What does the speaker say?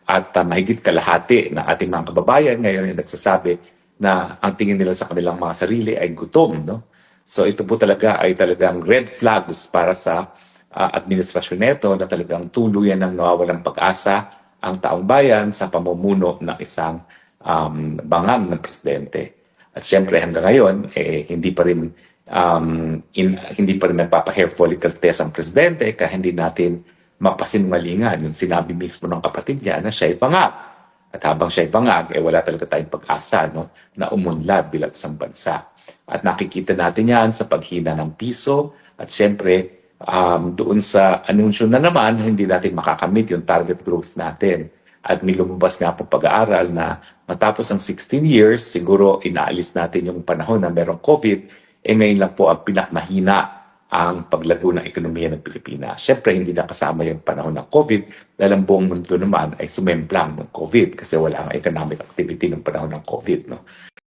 At mahigit kalahati ng ating mga kababayan ngayon ay nagsasabi na ang tingin nila sa kanilang mga sarili ay gutom. No? So ito po talaga ay talagang red flags para sa administrasyon nito na talagang tuluyan ng nawawalang pag-asa ang taong bayan sa pamumuno ng isang bangang ng presidente. At syempre hanggang ngayon, hindi pa rin nagpapa-hair follicle test ang presidente kaya hindi natin mapasinungalingan yung sinabi mismo ng kapatid niya na siya ay bangag. At habang siya ay bangag, wala talaga tayong pag-asa no, na umunlad bilang isang bansa. At nakikita natin yan sa paghina ng piso at syempre doon sa anunsyo na naman, hindi natin makakamit yung target growth natin. At may lumabas nga po pag-aaral na matapos ang 16 years, siguro inaalis natin yung panahon na merong COVID, ngayon lang po ang pinakamahina ang paglago ng ekonomiya ng Pilipinas. Siyempre, hindi na kasama yung panahon ng COVID dahil ang buong mundo naman ay sumemplang ng COVID kasi wala ang economic activity ng panahon ng COVID. No?